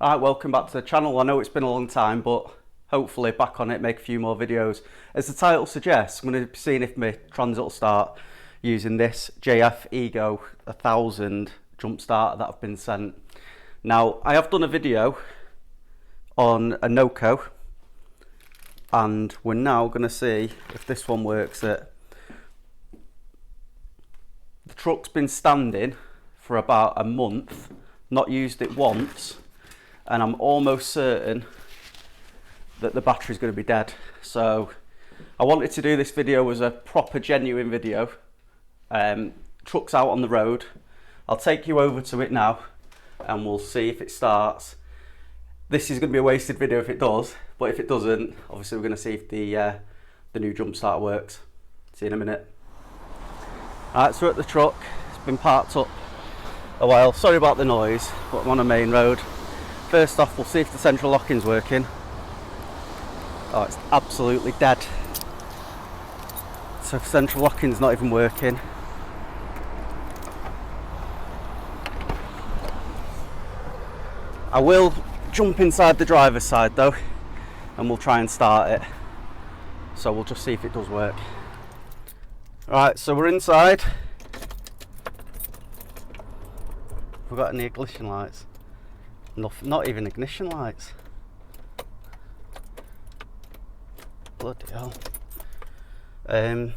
Alright, welcome back to the channel. I know it's been a long time, but hopefully back on it, make a few more videos. As the title suggests, I'm going to be seeing if my transit will start using this JF EGWO 1000 jump starter that I've been sent. Now, I have done a video on a NOCO, and we're now going to see if this one works. The truck's been standing for about a month, not used it once, and I'm almost certain that the battery's going to be dead. So I wanted to do this video as a proper genuine video. Truck's out on the road. I'll take you over to it now and we'll see if it starts. This is going to be a wasted video if it does, but if it doesn't, obviously we're going to see if the new jump starter works. See you in a minute. Alright, so we're at the truck. It's been parked up a while. Sorry about the noise, but I'm on a main road. First off, we'll see if the central locking's working. Oh, it's absolutely dead. So if central locking's not even working. I will jump inside the driver's side though, and we'll try and start it. So we'll just see if it does work. Right, so we're inside. We've got any ignition lights? Not even ignition lights. Bloody hell. I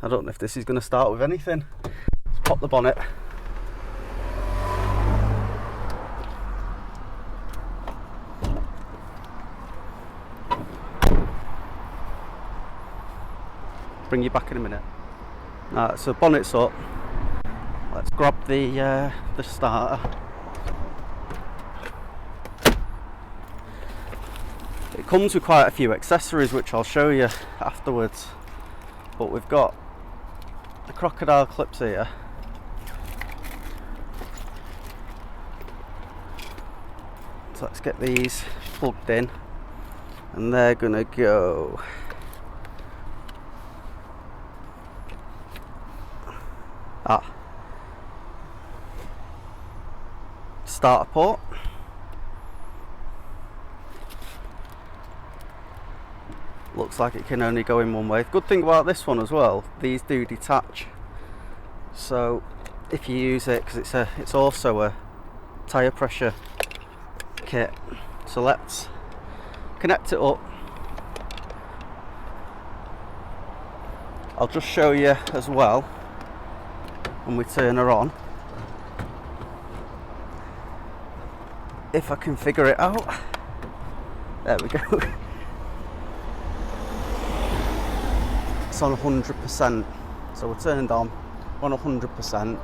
don't know if this is going to start with anything. Let's pop the bonnet. Bring you back in a minute. Alright, so bonnet's up. Let's grab the starter. It comes with quite a few accessories which I'll show you afterwards, but we've got the crocodile clips here. So let's get these plugged in, and they're gonna go starter port. Looks like it can only go in one way. The good thing about this one as well, these do detach. So if you use it, because it's also a tyre pressure kit. So let's connect it up. I'll just show you as well when we turn her on, if I can figure it out. There we go. It's on 100%, so we're turned on 100%.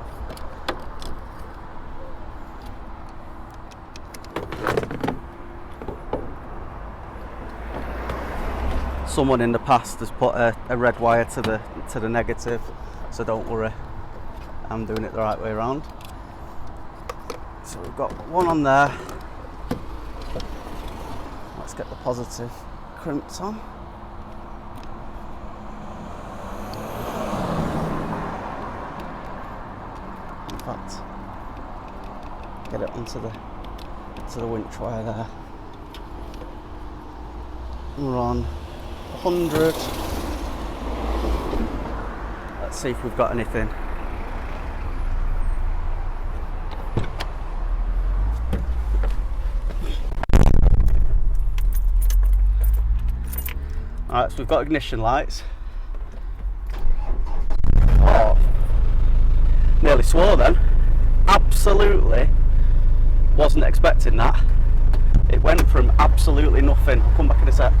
Someone in the past has put a red wire to the negative, so don't worry, I'm doing it the right way around. So we've got one on there. Let's get the positive crimped on. In fact, get it onto the winch wire there. We're on 100. Let's see if we've got anything. Alright, so we've got ignition lights. Oh, nearly swore then. Absolutely wasn't expecting that. It went from absolutely nothing. I'll come back in a sec.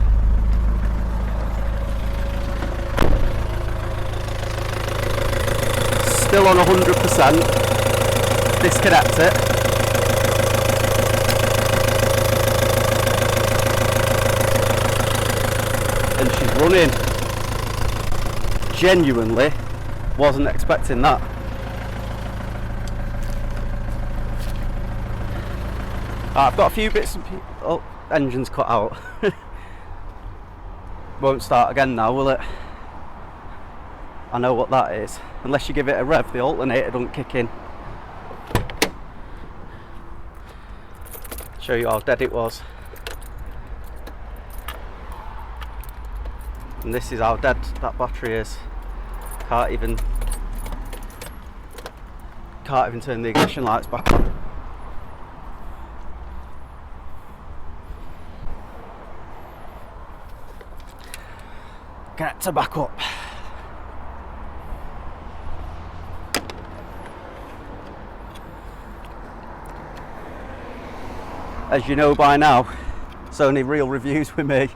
Still on 100%. Disconnect it. And she's running. Genuinely wasn't expecting that. I've got a few bits and pieces. Oh, engine's cut out. Won't start again now, will it? I know what that is. Unless you give it a rev, the alternator doesn't kick in. Show you how dead it was. And this is how dead that battery is. Can't even turn the ignition lights back on. Get to back up. As you know by now, it's only real reviews with me.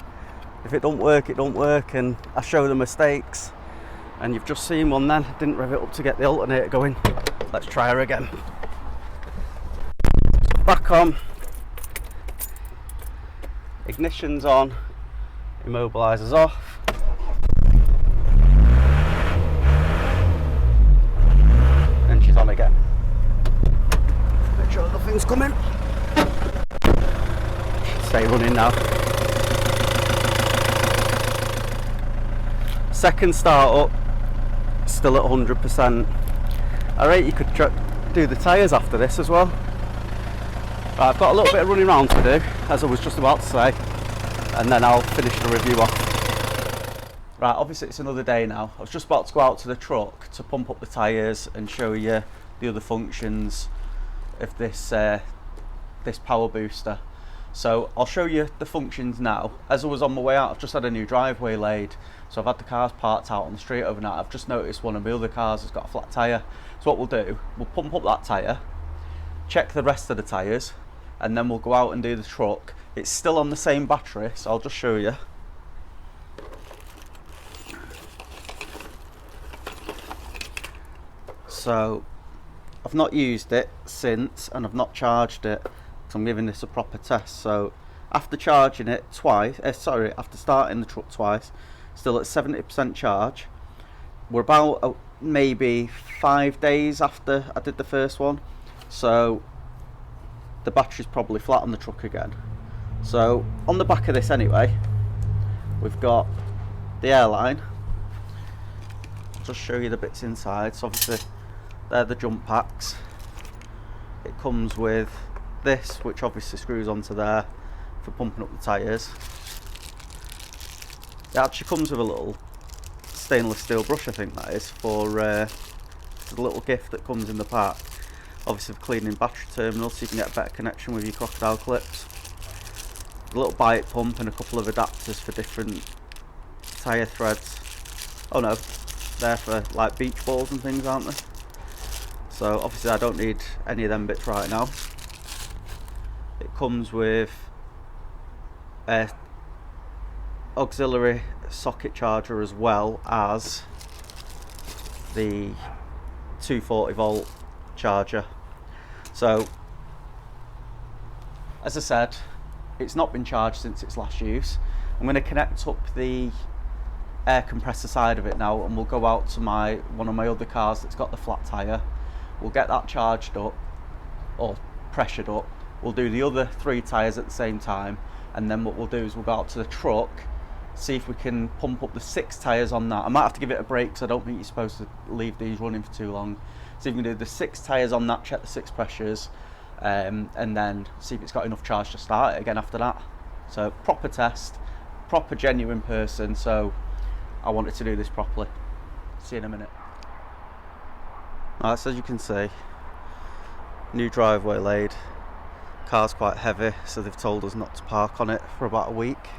If it don't work, it don't work, and I show the mistakes. And you've just seen one then. I didn't rev it up to get the alternator going. Let's try her again. Back on. Ignition's on. Immobiliser's off. And she's on again. Make sure nothing's coming. Stay running now. Second start up, still at 100%. I rate you could do the tyres after this as well. Right, I've got a little bit of running around to do, as I was just about to say, and then I'll finish the review off. Right, obviously it's another day now. I was just about to go out to the truck to pump up the tyres and show you the other functions of this power booster. So I'll show you the functions now. As I was on my way out, I've just had a new driveway laid, so I've had the cars parked out on the street overnight. I've just noticed one of my other cars has got a flat tyre. So what we'll do, we'll pump up that tyre, check the rest of the tyres, and then we'll go out and do the truck. It's still on the same battery, so I'll just show you. So I've not used it since, and I've not charged it. I'm giving this a proper test. So after charging it twice, after starting the truck twice, still at 70% charge. We're about maybe 5 days after I did the first one, so the battery's probably flat on the truck again. So on the back of this anyway, we've got the airline. I'll just show you the bits inside. So obviously they're the jump packs. It comes with this, which obviously screws onto there for pumping up the tyres. It actually comes with a little stainless steel brush, I think that is, for the little gift that comes in the pack, obviously for cleaning battery terminals so you can get a better connection with your crocodile clips. A little bite pump and a couple of adapters for different tyre threads. Oh no, they're for like beach balls and things, aren't they? So obviously I don't need any of them bits right now. It comes with a auxiliary socket charger as well as the 240 volt charger. So as I said, it's not been charged since its last use. I'm going to connect up the air compressor side of it now, and we'll go out to one of my other cars that's got the flat tyre. We'll get that charged up or pressured up. We'll do the other 3 tyres at the same time, and then what we'll do is we'll go out to the truck, see if we can pump up the 6 tyres on that. I might have to give it a break because I don't think you're supposed to leave these running for too long. See if we can do the 6 tyres on that, check the 6 pressures, and then see if it's got enough charge to start it again after that. So proper test, proper genuine person, so I wanted to do this properly. See you in a minute. Right, so as you can see, new driveway laid. Car's quite heavy, so they've told us not to park on it for about a week.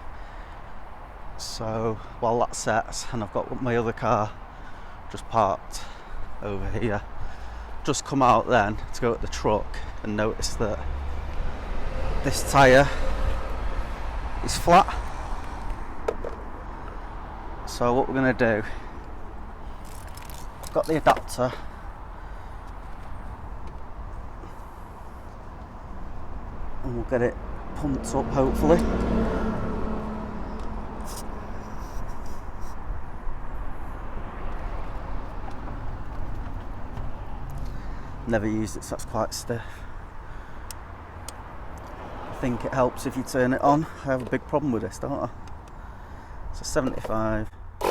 So while that sets, and I've got my other car just parked over here, just come out then to go at the truck and notice that this tyre is flat. So what we're going to do, I've got the adapter, and we'll get it pumped up hopefully. Never used it, so that's quite stiff. I think it helps if you turn it on. I have a big problem with this, don't I? So 75. So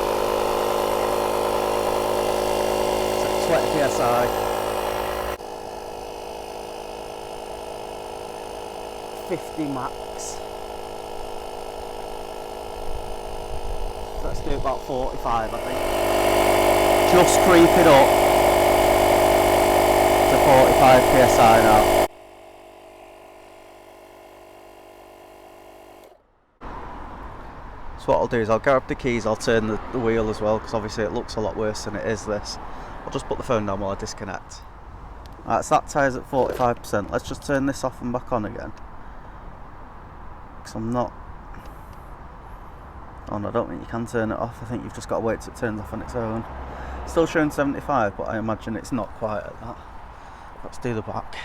20 psi. 50 max. Let's do about 45, I think. Just creeping up to 45 psi now. So what I'll do is I'll grab the keys, I'll turn the wheel as well, because obviously it looks a lot worse than it is this. I'll just put the phone down while I disconnect. Alright, so that tyre's at 45%. Let's just turn this off and back on again. Because I'm not... Oh no, I don't think you can turn it off. I think you've just got to wait till it turns off on its own. Still showing 75, but I imagine it's not quite at that. Let's do the back.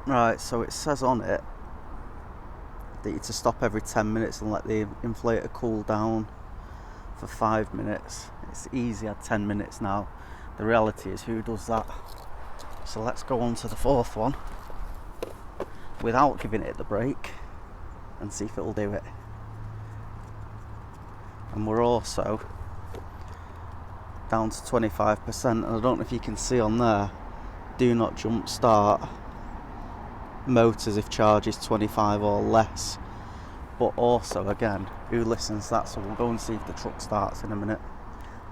Right, so it says on it that you're to stop every 10 minutes and let the inflator cool down for 5 minutes. It's easy at 10 minutes now. The reality is, who does that? So let's go on to the fourth one without giving it the brake and see if it'll do it. And we're also down to 25%, and I don't know if you can see on there, do not jump start motors if charge is 25 or less. But also, again, who listens to that? So we'll go and see if the truck starts in a minute.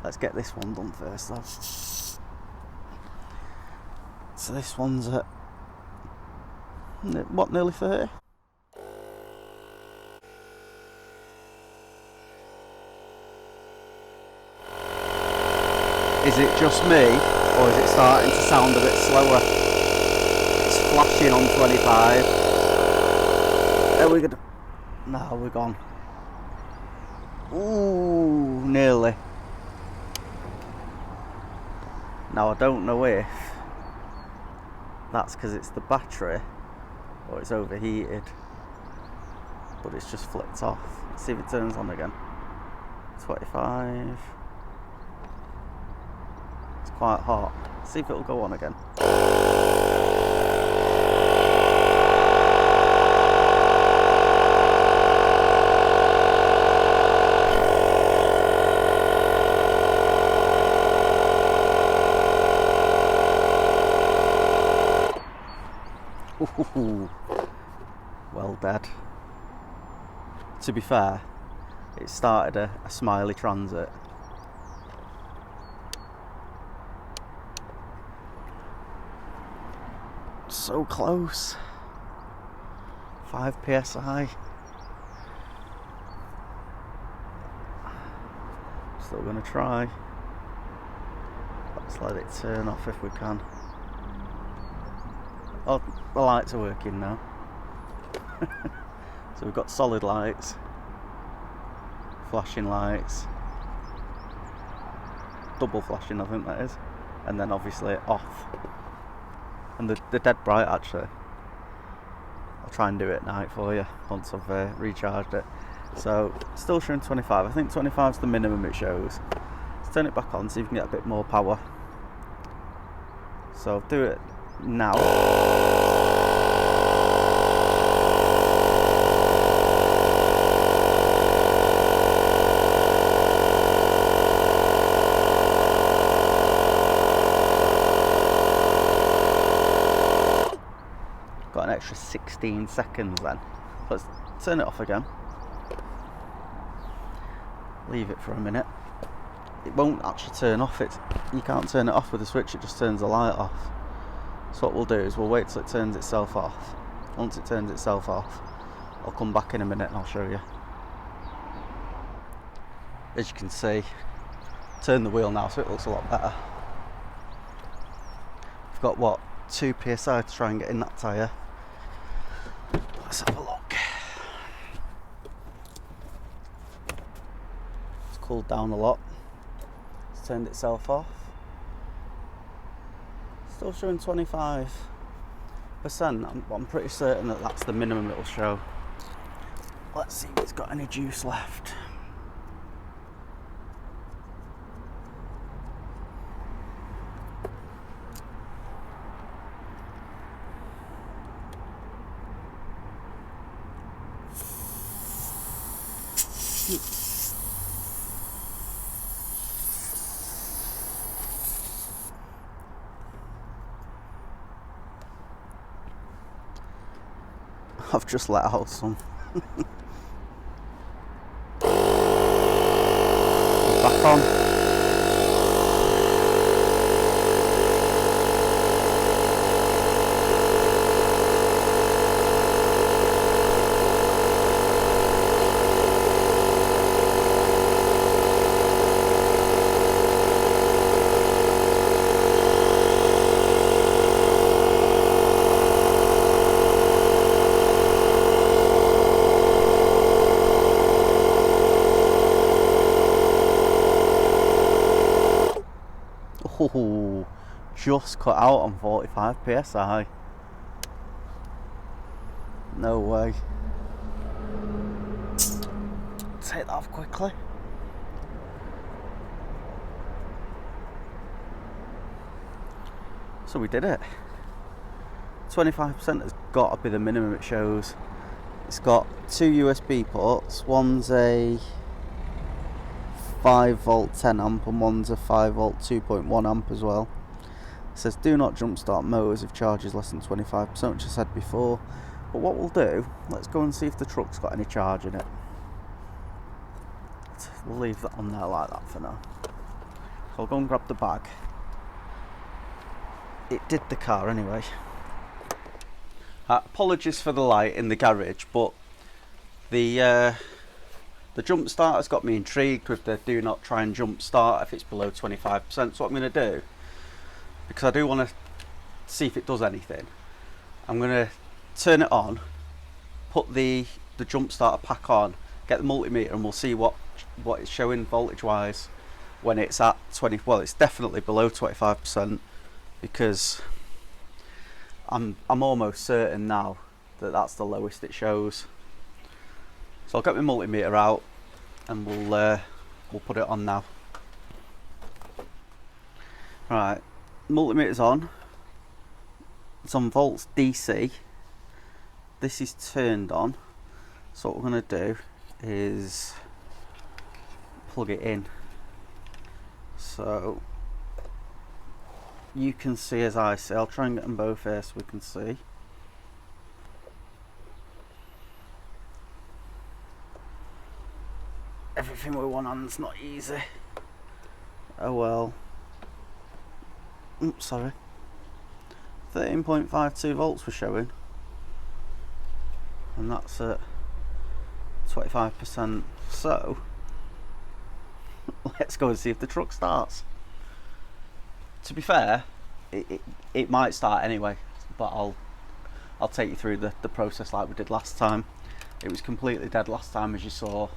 Let's get this one done first though. So this one's at what, nearly 30? Is it just me, or is it starting to sound a bit slower? It's flashing on 25. Are we gonna... No, we're gone. Ooh, nearly. Now I don't know if that's because it's the battery or it's overheated, but it's just flipped off. Let's see if it turns on again. 25. It's quite hot. Let's see if it'll go on again. Ooh, well dead. To be fair, it started a smiley transit. So close. 5 psi. Still gonna try. Let's let it turn off if we can. Oh, the lights are working now. So we've got solid lights, flashing lights, double flashing I think that is, and then obviously off. And they're dead bright actually. I'll try and do it at night for you once I've recharged it. So still showing 25. I think 25 is the minimum it shows. Let's turn it back on, see if we can get a bit more power. So do it now. Got an extra 16 seconds then. Let's turn it off again. Leave it for a minute. It won't actually turn off. You can't turn it off with a switch, it just turns the light off. So what we'll do is we'll wait till it turns itself off. Once it turns itself off, I'll come back in a minute and I'll show you. As you can see, turn the wheel now so it looks a lot better. We've got what, 2 psi to try and get in that tyre. Let's have a look. It's cooled down a lot. It's turned itself off. Still showing 25%. I'm pretty certain that that's the minimum it'll show. Let's see if it's got any juice left. I've just let out some. Back on. Oh, just cut out on 45 psi. No way. Take that off quickly. So we did it. 25% has got to be the minimum it shows. It's got 2 USB ports. One's a 5 volt 10 amp and one's a 5 volt 2.1 amp as well. It says do not jump start motors if charge is less than 25%, which I said before. But what we'll do, let's go and see if the truck's got any charge in it. We'll leave that on there like that for now. So I'll go and grab the bag. It did the car anyway. Apologies for the light in the garage, but the jump start has got me intrigued with the do not try and jump start if it's below 25%. So what I'm going to do, because I do want to see if it does anything, I'm going to turn it on, put the jump starter pack on, get the multimeter, and we'll see what it's showing voltage wise when it's at 20. Well, it's definitely below 25%, because I'm almost certain now that that's the lowest it shows. So I'll get my multimeter out and we'll put it on now. Right, multimeter's on. It's on volts DC. This is turned on. So what we're going to do is plug it in. So you can see as I see. I'll try and get them both here so we can see. Everything with one hand's not easy. Oh well. Oops, sorry. 13.52 volts we're showing. And that's at 25%. So let's go and see if the truck starts. To be fair, it might start anyway, but I'll take you through the process like we did last time. It was completely dead last time, as you saw.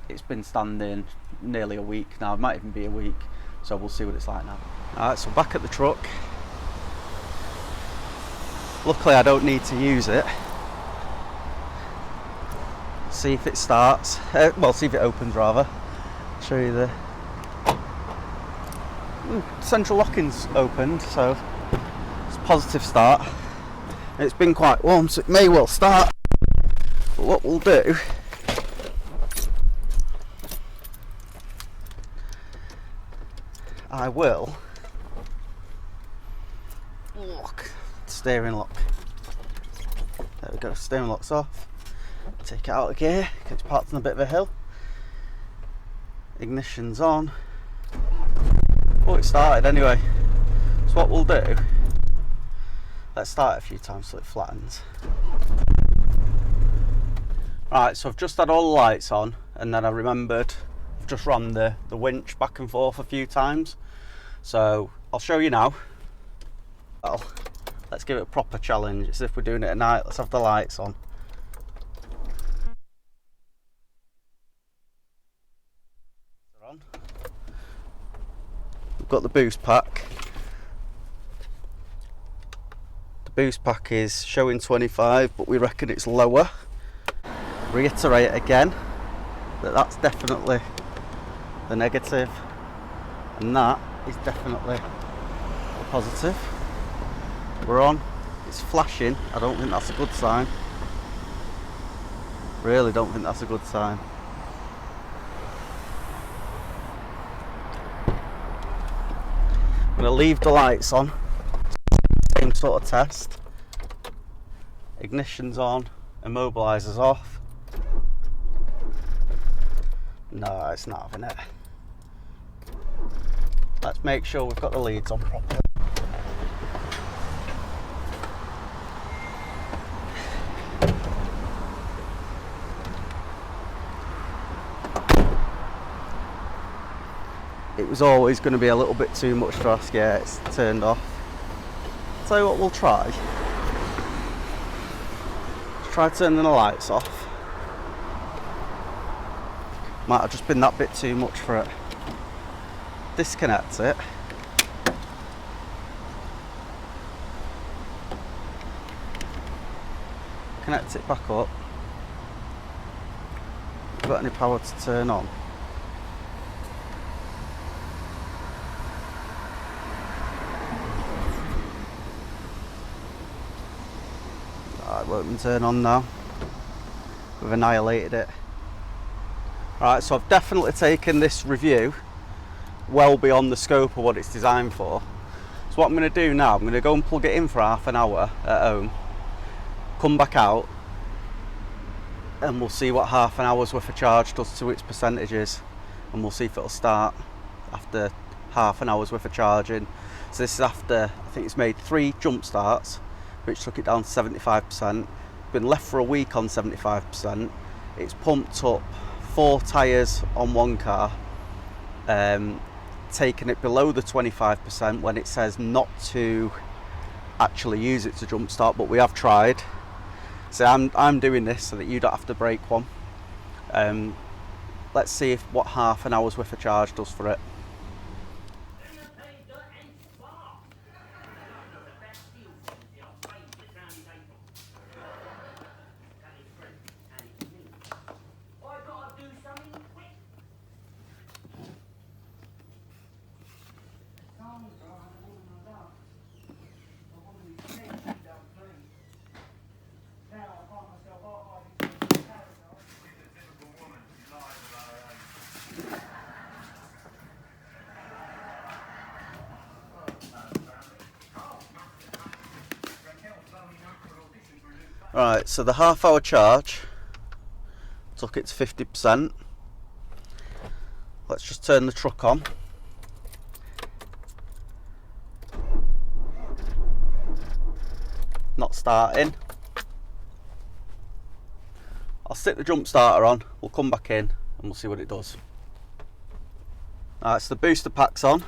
It's been standing nearly a week now. It might even be a week, so we'll see what it's like now. Alright, so back at the truck. Luckily I don't need to use it. See if it starts. Well, see if it opens rather. Show you the central locking's opened, so it's a positive start. It's been quite warm, so it may well start. But what we'll do, I will lock steering lock. There we go, steering lock's off. Take it out of gear, it's parked on a bit of a hill. Ignition's on. Oh, it started anyway. So what we'll do, let's start it a few times so it flattens. Right, so I've just had all the lights on, and then I remembered I've just run the winch back and forth a few times. So I'll show you now. Well, let's give it a proper challenge. As if we're doing it at night. Let's have the lights on. We've got the boost pack. The boost pack is showing 25, but we reckon it's lower. reiterate again that that's definitely the negative, and that is definitely the positive. We're on, it's flashing. I don't think that's a good sign. Really don't think that's a good sign. I'm going to leave the lights on, same sort of test. Ignition's on, immobiliser's off. No, it's not having it. Let's make sure we've got the leads on properly. It was always going to be a little bit too much to ask. Yeah, it's turned off. I'll tell you what we'll try. Let's try turning the lights off. Might have just been that bit too much for it. Disconnect it. Connect it back up. Got any power to turn on? It won't turn on now. We've annihilated it. Right, so I've definitely taken this review well beyond the scope of what it's designed for. So what I'm going to do now, I'm going to go and plug it in for half an hour at home, come back out, and we'll see what half an hour's worth of charge does to its percentages, and we'll see if it'll start after half an hour's worth of charging. So this is after, I think it's made 3 jump starts, which took it down to 75%. Been left for a week on 75%. It's pumped up 4 tyres on one car, taking it below the 25% when it says not to actually use it to jump start, but we have tried. So I'm doing this so that you don't have to break one. Let's see what half an hour's worth of charge does for it. Right, so the half hour charge took it to 50%. Let's just turn the truck on. Not starting. I'll stick the jump starter on, we'll come back in and we'll see what it does. Alright, so the booster pack's on.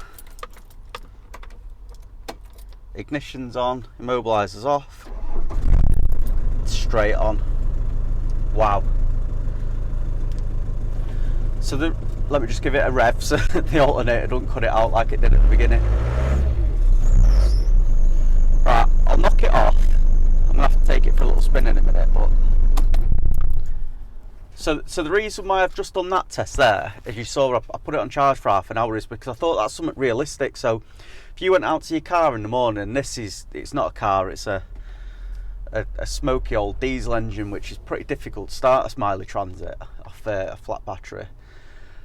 Ignition's on, immobiliser's off. Straight on. Wow. So let me just give it a rev so the alternator don't cut it out like it did at the beginning. Right, I'll knock it off. I'm gonna have to take it for a little spin in a minute, but so the reason why I've just done that test there, as you saw, I put it on charge for half an hour, is because I thought that's something realistic. So if you went out to your car in the morning, it's not a car, it's a smoky old diesel engine, which is pretty difficult to start a Smiley Transit off a flat battery.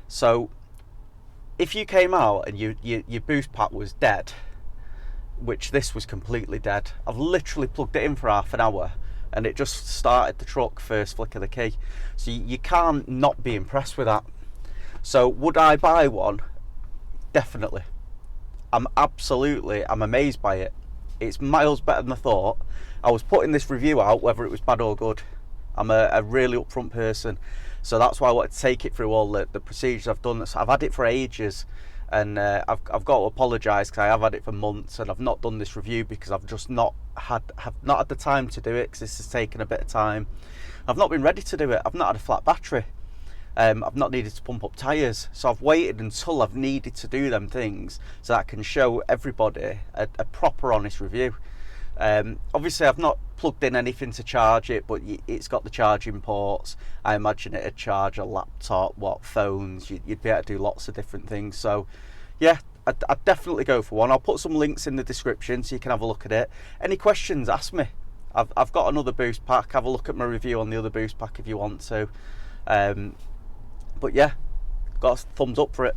So if you came out and your boost pack was dead, which this was completely dead, I've literally plugged it in for half an hour and it just started the truck first flick of the key. So you can't not be impressed with that. So would I buy one? Definitely. I'm amazed by it. It's miles better than I thought. I was putting this review out whether it was bad or good. I'm a really upfront person, so that's why I wanted to take it through all the procedures I've done. I've had it for ages, and I've got to apologise because I have had it for months and I've not done this review because I've just not had the time to do it, because this has taken a bit of time. I've not been ready to do it. I've not had a flat battery. I've not needed to pump up tyres, so I've waited until I've needed to do them things so that I can show everybody a proper honest review. Obviously I've not plugged in anything to charge it, but it's got the charging ports. I imagine it'd charge a laptop, phones. You'd be able to do lots of different things. So yeah, I'd definitely go for one. I'll put some links in the description so you can have a look at it. Any questions, ask me. I've got another boost pack. Have a look at my review on the other boost pack if you want to. But yeah, got a thumbs up for it.